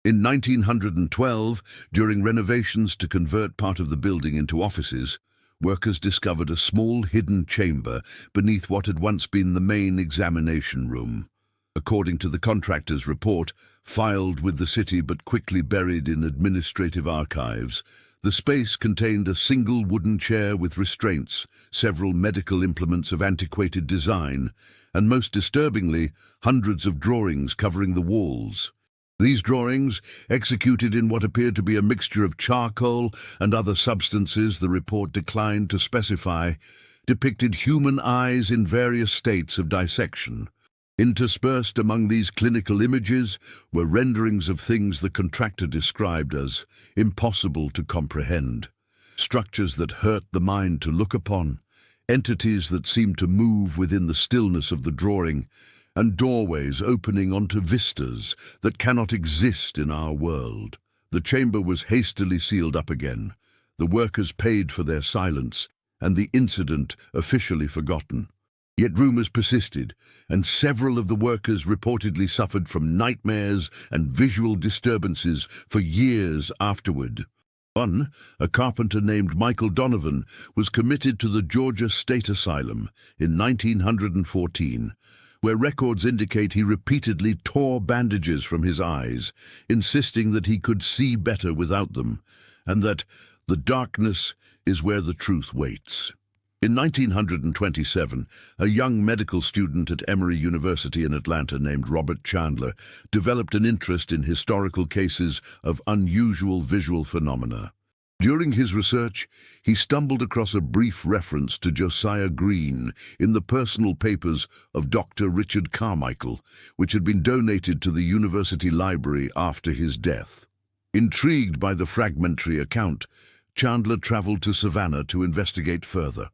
In 1912, during renovations to convert part of the building into offices, workers discovered a small hidden chamber beneath what had once been the main examination room. According to the contractor's report, filed with the city but quickly buried in administrative archives, The space contained a single wooden chair with restraints, several medical implements of antiquated design, and most disturbingly, hundreds of drawings covering the walls. These drawings, executed in what appeared to be a mixture of charcoal and other substances the report declined to specify, depicted human eyes in various states of dissection. Interspersed among these clinical images were renderings of things the contractor described as impossible to comprehend, structures that hurt the mind to look upon, entities that seemed to move within the stillness of the drawing, and doorways opening onto vistas that cannot exist in our world. The chamber was hastily sealed up again, the workers paid for their silence, and the incident officially forgotten. Yet rumors persisted, and several of the workers reportedly suffered from nightmares and visual disturbances for years afterward. One, a carpenter named Michael Donovan, was committed to the Georgia State Asylum in 1914, where records indicate he repeatedly tore bandages from his eyes, insisting that he could see better without them, and that the darkness is where the truth waits. In 1927, a young medical student at Emory University in Atlanta named Robert Chandler developed an interest in historical cases of unusual visual phenomena. During his research, he stumbled across a brief reference to Josiah Green in the personal papers of Dr. Richard Carmichael, which had been donated to the university library after his death. Intrigued by the fragmentary account, Chandler traveled to Savannah to investigate further.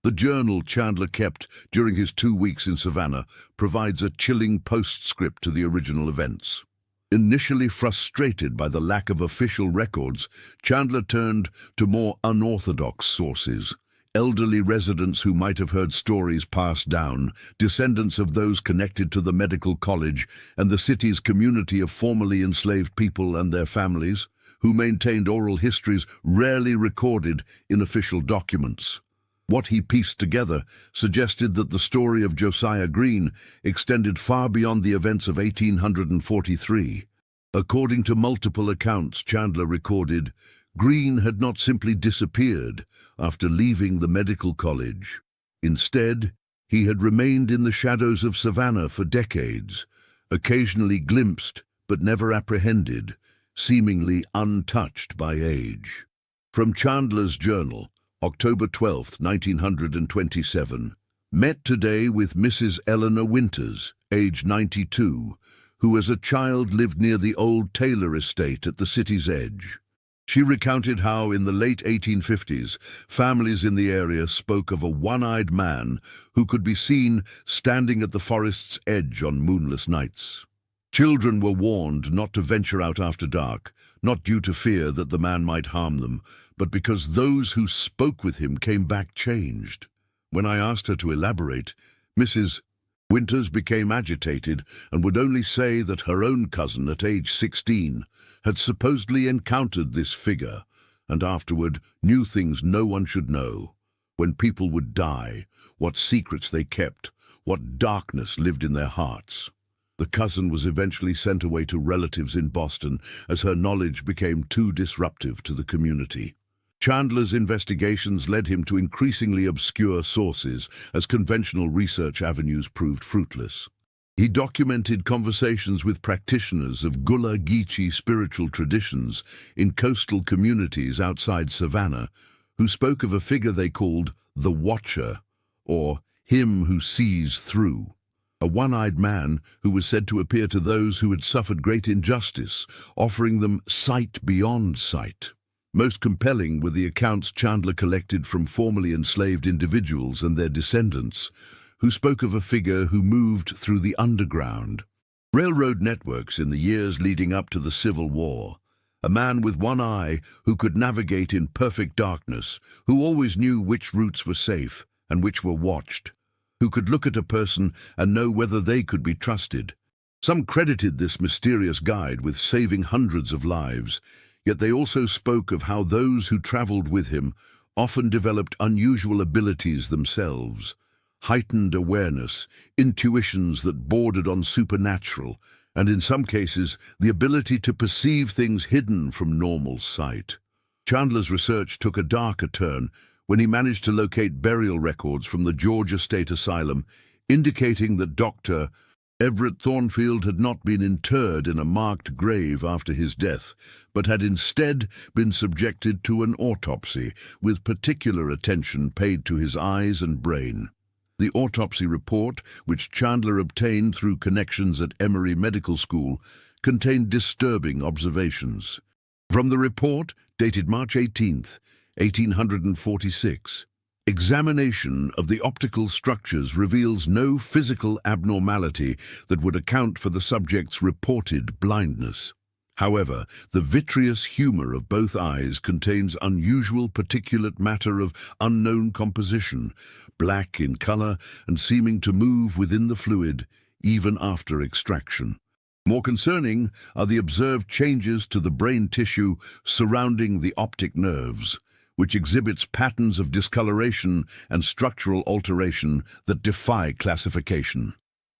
The journal Chandler kept during his 2 weeks in Savannah provides a chilling postscript to the original events. Initially frustrated by the lack of official records, Chandler turned to more unorthodox sources. Elderly residents who might have heard stories passed down, descendants of those connected to the medical college and the city's community of formerly enslaved people and their families, who maintained oral histories rarely recorded in official documents. What he pieced together suggested that the story of Josiah Green extended far beyond the events of 1843. According to multiple accounts Chandler recorded, Green had not simply disappeared after leaving the medical college. Instead, he had remained in the shadows of Savannah for decades, occasionally glimpsed but never apprehended, seemingly untouched by age. From Chandler's journal, October 12, 1927, met today with Mrs. Eleanor Winters, age 92, who as a child lived near the old Taylor estate at the city's edge. She recounted how in the late 1850s, families in the area spoke of a one-eyed man who could be seen standing at the forest's edge on moonless nights. Children were warned not to venture out after dark, not due to fear that the man might harm them, but because those who spoke with him came back changed. When I asked her to elaborate, Mrs. Winters became agitated and would only say that her own cousin at age 16 had supposedly encountered this figure, and afterward knew things no one should know. When people would die, what secrets they kept, what darkness lived in their hearts. The cousin was eventually sent away to relatives in Boston as her knowledge became too disruptive to the community. Chandler's investigations led him to increasingly obscure sources as conventional research avenues proved fruitless. He documented conversations with practitioners of Gullah Geechee spiritual traditions in coastal communities outside Savannah, who spoke of a figure they called the Watcher, or him who sees through. A one-eyed man who was said to appear to those who had suffered great injustice, offering them sight beyond sight. Most compelling were the accounts Chandler collected from formerly enslaved individuals and their descendants, who spoke of a figure who moved through the underground. Railroad networks in the years leading up to the Civil War. A man with one eye who could navigate in perfect darkness, who always knew which routes were safe and which were watched, who could look at a person and know whether they could be trusted. Some credited this mysterious guide with saving hundreds of lives, yet they also spoke of how those who traveled with him often developed unusual abilities themselves, heightened awareness, intuitions that bordered on supernatural, and in some cases the ability to perceive things hidden from normal sight. Chandler's research took a darker turn when he managed to locate burial records from the Georgia State Asylum, indicating that Dr. Everett Thornfield had not been interred in a marked grave after his death, but had instead been subjected to an autopsy, with particular attention paid to his eyes and brain. The autopsy report, which Chandler obtained through connections at Emory Medical School, contained disturbing observations. From the report, dated March 18, 1846, examination of the optical structures reveals no physical abnormality that would account for the subject's reported blindness. However, the vitreous humor of both eyes contains unusual particulate matter of unknown composition, black in color and seeming to move within the fluid, even after extraction. More concerning are the observed changes to the brain tissue surrounding the optic nerves, which exhibits patterns of discoloration and structural alteration that defy classification.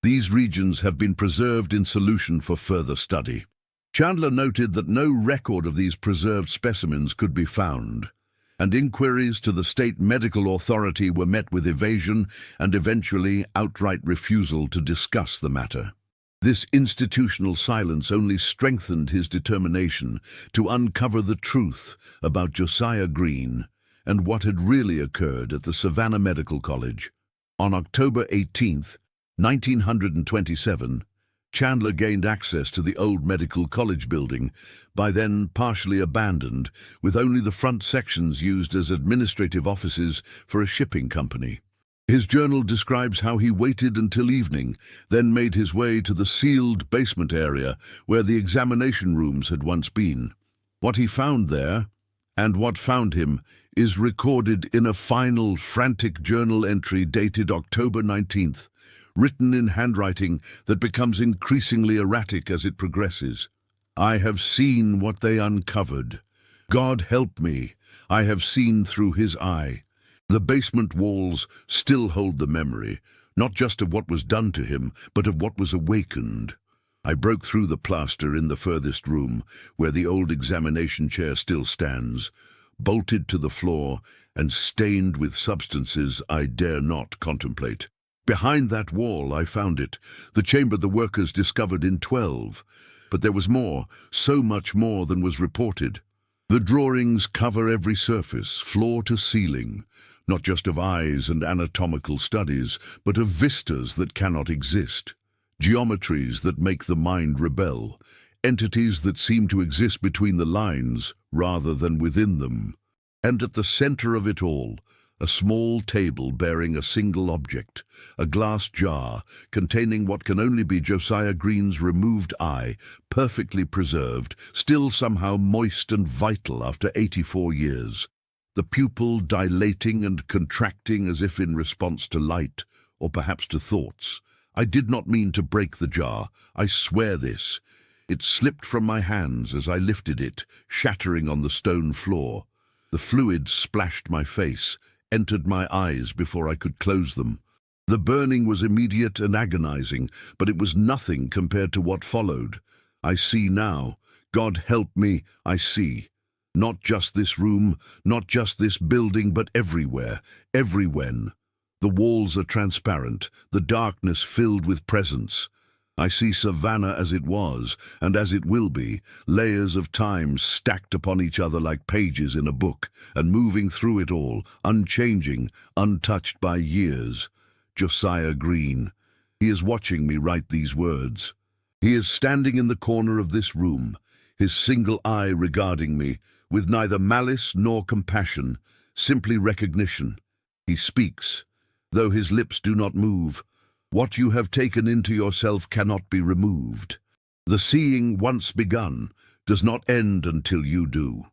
These regions have been preserved in solution for further study. Chandler noted that no record of these preserved specimens could be found, and inquiries to the state medical authority were met with evasion and eventually outright refusal to discuss the matter. This institutional silence only strengthened his determination to uncover the truth about Josiah Green and what had really occurred at the Savannah Medical College. On October 18, 1927, Chandler gained access to the old medical college building, by then partially abandoned, with only the front sections used as administrative offices for a shipping company. His journal describes how he waited until evening, then made his way to the sealed basement area where the examination rooms had once been. What he found there, and what found him, is recorded in a final, frantic journal entry dated October 19th, written in handwriting that becomes increasingly erratic as it progresses. "I have seen what they uncovered. God help me, I have seen through his eye." The basement walls still hold the memory, not just of what was done to him, but of what was awakened. I broke through the plaster in the furthest room, where the old examination chair still stands, bolted to the floor and stained with substances I dare not contemplate. Behind that wall I found it, the chamber the workers discovered in 12. But there was more, so much more than was reported. The drawings cover every surface, floor to ceiling, not just of eyes and anatomical studies, but of vistas that cannot exist, geometries that make the mind rebel, entities that seem to exist between the lines rather than within them. And at the center of it all, a small table bearing a single object, a glass jar containing what can only be Josiah Green's removed eye, perfectly preserved, still somehow moist and vital after 84 years. The pupil dilating and contracting as if in response to light, or perhaps to thoughts. I did not mean to break the jar, I swear this. It slipped from my hands as I lifted it, shattering on the stone floor. The fluid splashed my face, entered my eyes before I could close them. The burning was immediate and agonizing, but it was nothing compared to what followed. I see now. God help me, I see. Not just this room, not just this building, but everywhere, everywhen. The walls are transparent, the darkness filled with presence. I see Savannah as it was, and as it will be, layers of time stacked upon each other like pages in a book, and moving through it all, unchanging, untouched by years. Josiah Green. He is watching me write these words. He is standing in the corner of this room, his single eye regarding me, with neither malice nor compassion, simply recognition. He speaks, though his lips do not move. What you have taken into yourself cannot be removed. The seeing once begun does not end until you do.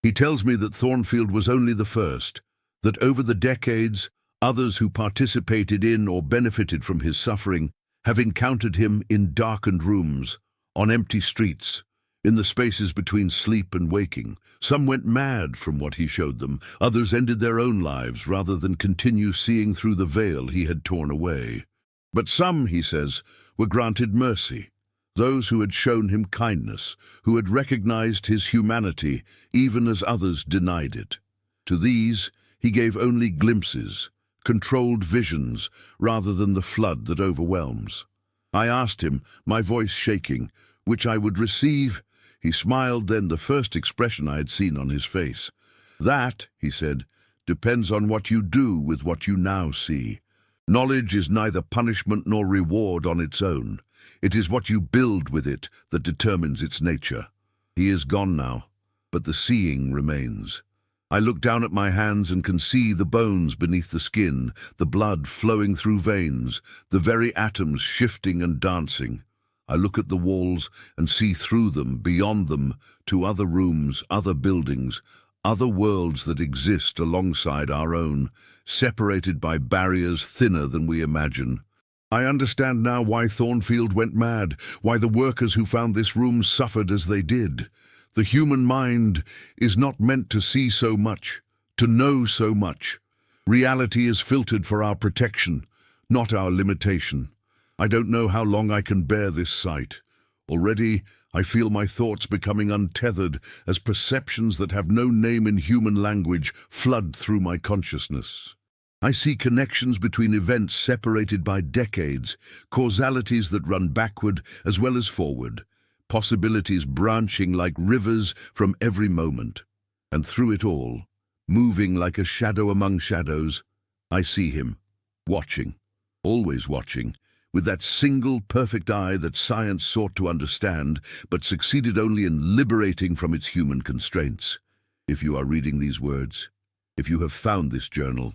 He tells me that Thornfield was only the first, that over the decades, others who participated in or benefited from his suffering have encountered him in darkened rooms, on empty streets, in the spaces between sleep and waking. Some went mad from what he showed them. Others ended their own lives rather than continue seeing through the veil he had torn away. But some, he says, were granted mercy. those who had shown him kindness, who had recognized his humanity even as others denied it. To these, he gave only glimpses, controlled visions, rather than the flood that overwhelms. I asked him, my voice shaking, which I would receive. He smiled then, the first expression I had seen on his face. That, he said, depends on what you do with what you now see. Knowledge is neither punishment nor reward on its own. It is what you build with it that determines its nature. He is gone now, but the seeing remains. I look down at my hands and can see the bones beneath the skin, the blood flowing through veins, the very atoms shifting and dancing. I look at the walls and see through them, beyond them, to other rooms, other buildings, other worlds that exist alongside our own, separated by barriers thinner than we imagine. I understand now why Thornfield went mad, why the workers who found this room suffered as they did. The human mind is not meant to see so much, to know so much. Reality is filtered for our protection, not our limitation. I don't know how long I can bear this sight. Already, I feel my thoughts becoming untethered as perceptions that have no name in human language flood through my consciousness. I see connections between events separated by decades, causalities that run backward as well as forward, possibilities branching like rivers from every moment. And through it all, moving like a shadow among shadows, I see him, watching, always watching, with that single perfect eye that science sought to understand, but succeeded only in liberating from its human constraints. If you are reading these words, if you have found this journal,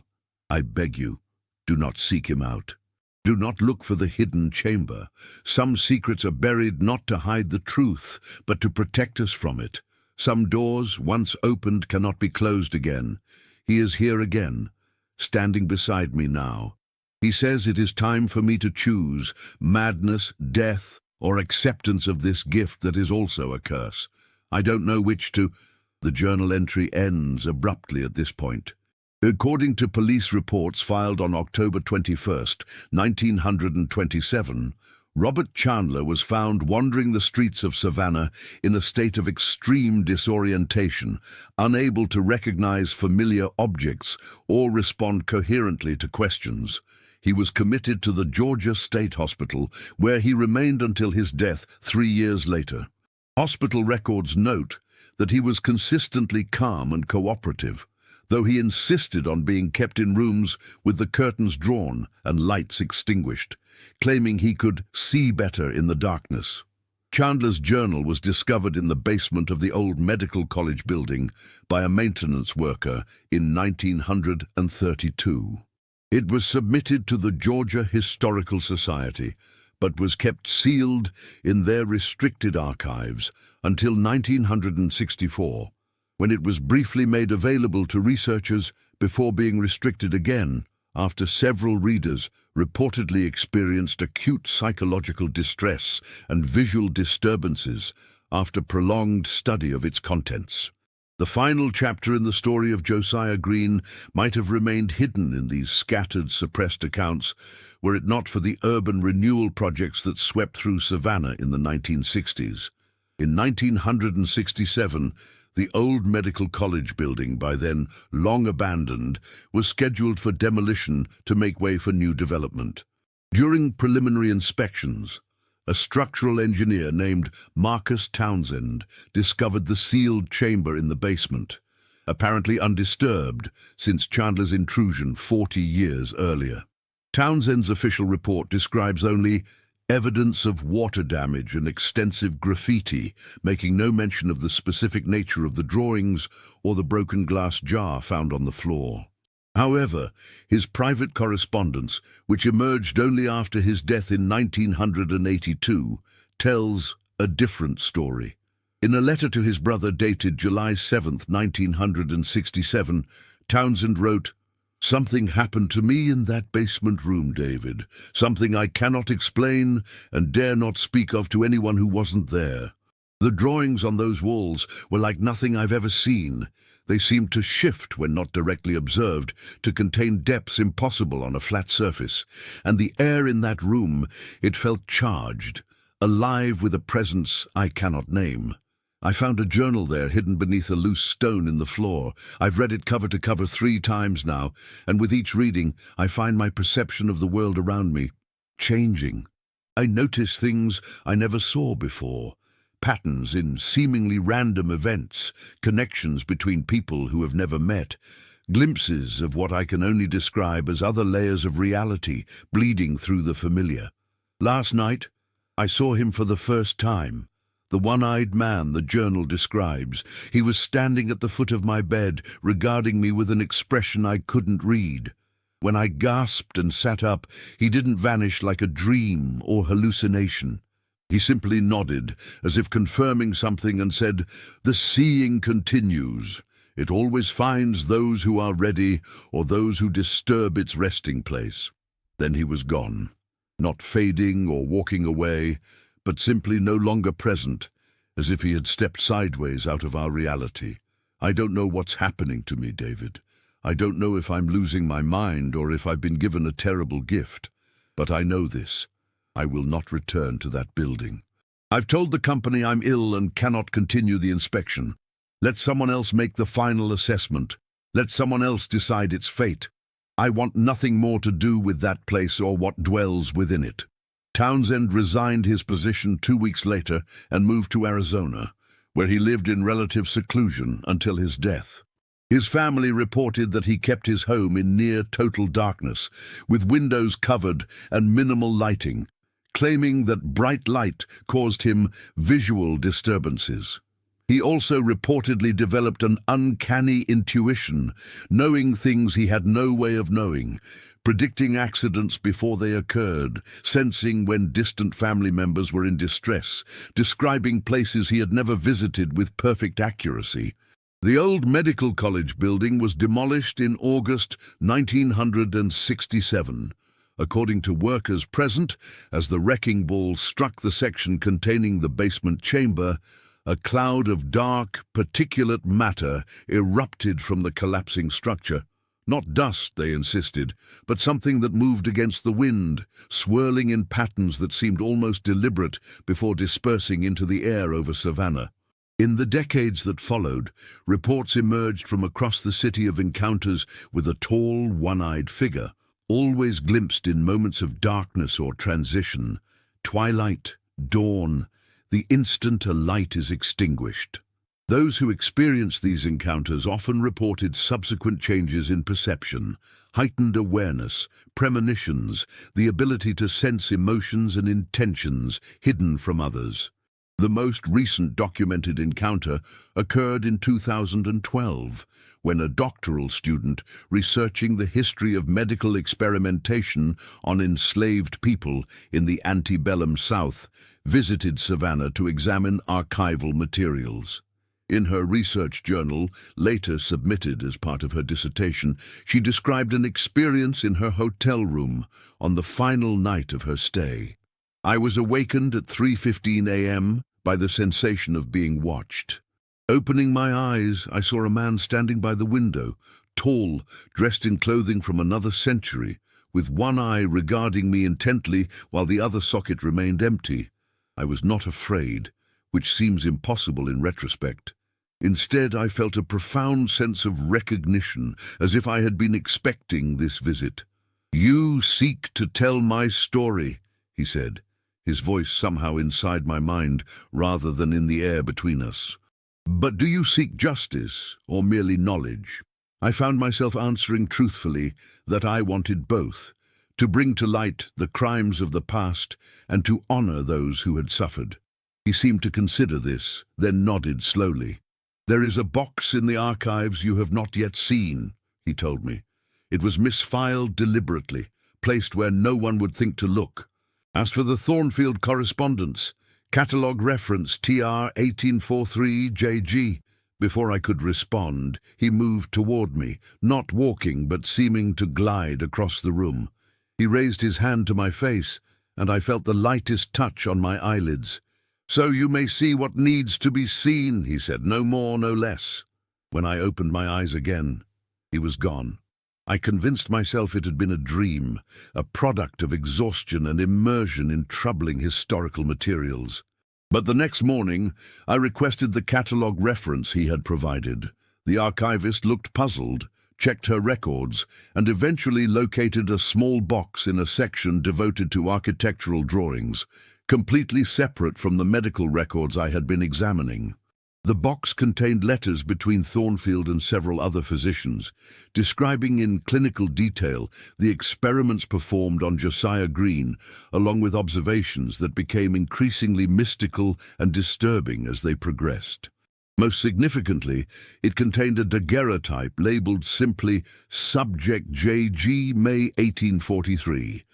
I beg you, do not seek him out. Do not look for the hidden chamber. Some secrets are buried not to hide the truth, but to protect us from it. Some doors, once opened, cannot be closed again. He is here again, standing beside me now. He says it is time for me to choose madness, death, or acceptance of this gift that is also a curse. I don't know which to. The journal entry ends abruptly at this point. According to police reports filed on October 21st, 1927, Robert Chandler was found wandering the streets of Savannah in a state of extreme disorientation, unable to recognize familiar objects or respond coherently to questions. He was committed to the Georgia State Hospital, where he remained until his death 3 years later. Hospital records note that he was consistently calm and cooperative, though he insisted on being kept in rooms with the curtains drawn and lights extinguished, claiming he could see better in the darkness. Chandler's journal was discovered in the basement of the old medical college building by a maintenance worker in 1932. It was submitted to the Georgia Historical Society, but was kept sealed in their restricted archives until 1964, when it was briefly made available to researchers before being restricted again after several readers reportedly experienced acute psychological distress and visual disturbances after prolonged study of its contents. The final chapter in the story of Josiah Green might have remained hidden in these scattered, suppressed accounts were it not for the urban renewal projects that swept through Savannah in the 1960s. In 1967, the old medical college building, by then long abandoned, was scheduled for demolition to make way for new development. During preliminary inspections, a structural engineer named Marcus Townsend discovered the sealed chamber in the basement, apparently undisturbed since Chandler's intrusion 40 years earlier. Townsend's official report describes only evidence of water damage and extensive graffiti, making no mention of the specific nature of the drawings or the broken glass jar found on the floor. However, his private correspondence, which emerged only after his death in 1982, tells a different story. In a letter to his brother dated July 7, 1967, Townsend wrote, "Something happened to me in that basement room, David. Something I cannot explain and dare not speak of to anyone who wasn't there. The drawings on those walls were like nothing I've ever seen. They seemed to shift when not directly observed, to contain depths impossible on a flat surface. And the air in that room, it felt charged, alive with a presence I cannot name. I found a journal there hidden beneath a loose stone in the floor. I've read it cover to cover 3 times now, and with each reading I find my perception of the world around me changing. I notice things I never saw before, patterns in seemingly random events, connections between people who have never met, glimpses of what I can only describe as other layers of reality bleeding through the familiar. Last night, I saw him for the first time. The one-eyed man the journal describes. He was standing at the foot of my bed, regarding me with an expression I couldn't read. When I gasped and sat up, he didn't vanish like a dream or hallucination. He simply nodded, as if confirming something, and said, "The seeing continues. It always finds those who are ready or those who disturb its resting place." Then he was gone, not fading or walking away, but simply no longer present, as if he had stepped sideways out of our reality. I don't know what's happening to me, David. I don't know if I'm losing my mind or if I've been given a terrible gift. But I know this. I will not return to that building. I've told the company I'm ill and cannot continue the inspection. Let someone else make the final assessment. Let someone else decide its fate. I want nothing more to do with that place or what dwells within it. Townsend resigned his position 2 weeks later and moved to Arizona, where he lived in relative seclusion until his death. His family reported that he kept his home in near total darkness, with windows covered and minimal lighting, claiming that bright light caused him visual disturbances. He also reportedly developed an uncanny intuition, knowing things he had no way of knowing, predicting accidents before they occurred, sensing when distant family members were in distress, describing places he had never visited with perfect accuracy. The old medical college building was demolished in August 1967. According to workers present, as the wrecking ball struck the section containing the basement chamber, a cloud of dark, particulate matter erupted from the collapsing structure. Not dust, they insisted, but something that moved against the wind, swirling in patterns that seemed almost deliberate before dispersing into the air over Savannah. In the decades that followed, reports emerged from across the city of encounters with a tall, one-eyed figure, always glimpsed in moments of darkness or transition, twilight, dawn, the instant a light is extinguished. Those who experienced these encounters often reported subsequent changes in perception, heightened awareness, premonitions, the ability to sense emotions and intentions hidden from others. The most recent documented encounter occurred in 2012, when a doctoral student researching the history of medical experimentation on enslaved people in the antebellum South visited Savannah to examine archival materials. In her research journal, later submitted as part of her dissertation, she described an experience in her hotel room on the final night of her stay. "I was awakened at 3:15 a.m. by the sensation of being watched. Opening my eyes, I saw a man standing by the window, tall, dressed in clothing from another century, with one eye regarding me intently while the other socket remained empty. I was not afraid, which seems impossible in retrospect. Instead, I felt a profound sense of recognition, as if I had been expecting this visit. 'You seek to tell my story,' he said, his voice somehow inside my mind rather than in the air between us. 'But do you seek justice or merely knowledge?' I found myself answering truthfully that I wanted both, to bring to light the crimes of the past and to honor those who had suffered. He seemed to consider this, then nodded slowly. 'There is a box in the archives you have not yet seen,' he told me. It was misfiled deliberately, placed where no one would think to look. As for the Thornfield correspondence, catalogue reference TR 1843JG, before I could respond, he moved toward me, not walking but seeming to glide across the room. He raised his hand to my face, and I felt the lightest touch on my eyelids. 'So you may see what needs to be seen,' he said, 'no more, no less.' When I opened my eyes again, he was gone. I convinced myself it had been a dream, a product of exhaustion and immersion in troubling historical materials. But the next morning, I requested the catalogue reference he had provided. The archivist looked puzzled, checked her records, and eventually located a small box in a section devoted to architectural drawings, completely separate from the medical records I had been examining. The box contained letters between Thornfield and several other physicians, describing in clinical detail the experiments performed on Josiah Green, along with observations that became increasingly mystical and disturbing as they progressed. Most significantly, it contained a daguerreotype labeled simply Subject J.G. May 1843.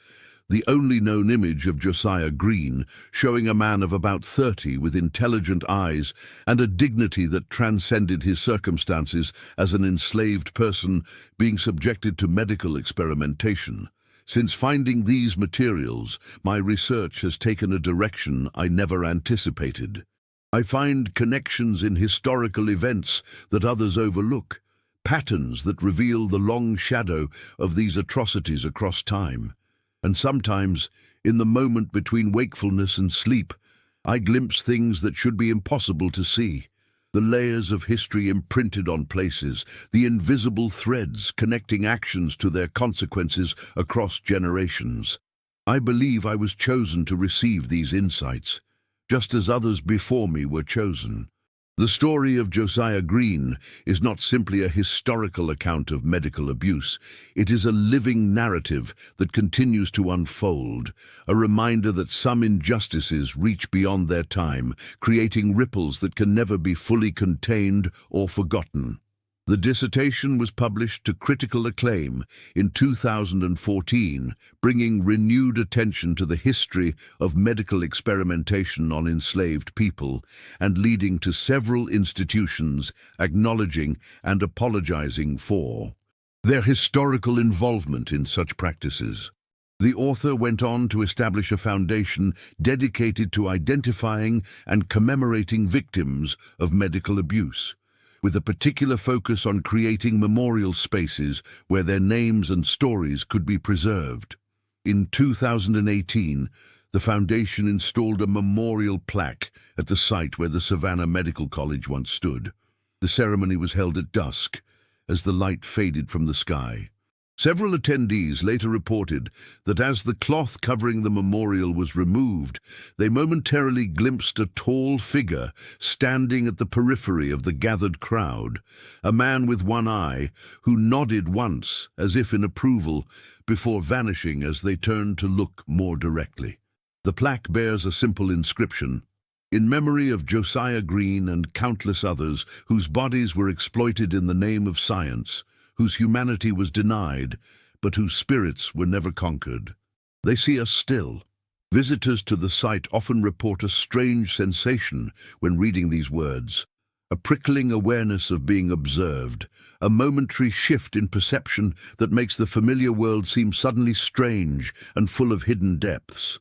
The only known image of Josiah Green, showing a man of about 30 with intelligent eyes and a dignity that transcended his circumstances as an enslaved person being subjected to medical experimentation. Since finding these materials, my research has taken a direction I never anticipated. I find connections in historical events that others overlook, patterns that reveal the long shadow of these atrocities across time. And sometimes, in the moment between wakefulness and sleep, I glimpse things that should be impossible to see. The layers of history imprinted on places, the invisible threads connecting actions to their consequences across generations. I believe I was chosen to receive these insights, just as others before me were chosen. The story of Josiah Green is not simply a historical account of medical abuse. It is a living narrative that continues to unfold, a reminder that some injustices reach beyond their time, creating ripples that can never be fully contained or forgotten. The dissertation was published to critical acclaim in 2014, bringing renewed attention to the history of medical experimentation on enslaved people and leading to several institutions acknowledging and apologizing for their historical involvement in such practices. The author went on to establish a foundation dedicated to identifying and commemorating victims of medical abuse, with a particular focus on creating memorial spaces where their names and stories could be preserved. In 2018, the Foundation installed a memorial plaque at the site where the Savannah Medical College once stood. The ceremony was held at dusk, as the light faded from the sky. Several attendees later reported that as the cloth covering the memorial was removed, they momentarily glimpsed a tall figure standing at the periphery of the gathered crowd, a man with one eye who nodded once as if in approval before vanishing as they turned to look more directly. The plaque bears a simple inscription: "In memory of Josiah Green and countless others whose bodies were exploited in the name of science, whose humanity was denied, but whose spirits were never conquered." They see us still. Visitors to the site often report a strange sensation when reading these words, a prickling awareness of being observed, a momentary shift in perception that makes the familiar world seem suddenly strange and full of hidden depths.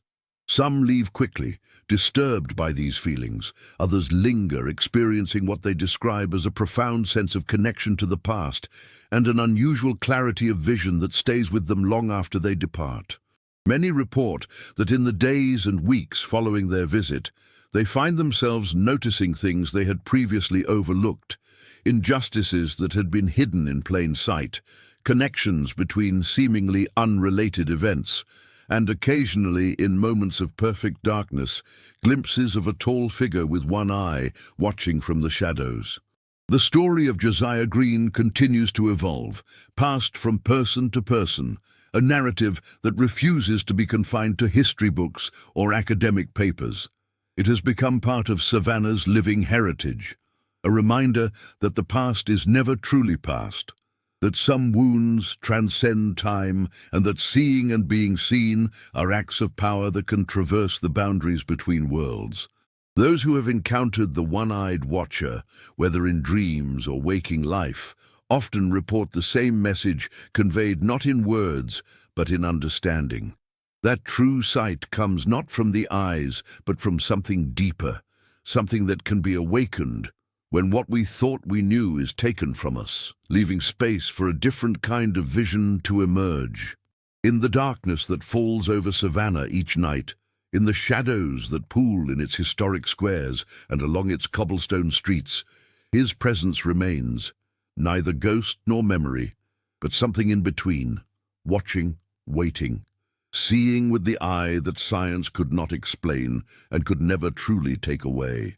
Some leave quickly, disturbed by these feelings. Others linger, experiencing what they describe as a profound sense of connection to the past and an unusual clarity of vision that stays with them long after they depart. Many report that in the days and weeks following their visit, they find themselves noticing things they had previously overlooked, injustices that had been hidden in plain sight, connections between seemingly unrelated events, and occasionally, in moments of perfect darkness, glimpses of a tall figure with one eye watching from the shadows. The story of Josiah Green continues to evolve, passed from person to person, a narrative that refuses to be confined to history books or academic papers. It has become part of Savannah's living heritage, a reminder that the past is never truly past, that some wounds transcend time, and that seeing and being seen are acts of power that can traverse the boundaries between worlds. Those who have encountered the one-eyed watcher, whether in dreams or waking life, often report the same message conveyed not in words, but in understanding. That true sight comes not from the eyes, but from something deeper, something that can be awakened when what we thought we knew is taken from us, leaving space for a different kind of vision to emerge. In the darkness that falls over Savannah each night, in the shadows that pool in its historic squares and along its cobblestone streets, his presence remains, neither ghost nor memory, but something in between, watching, waiting, seeing with the eye that science could not explain and could never truly take away.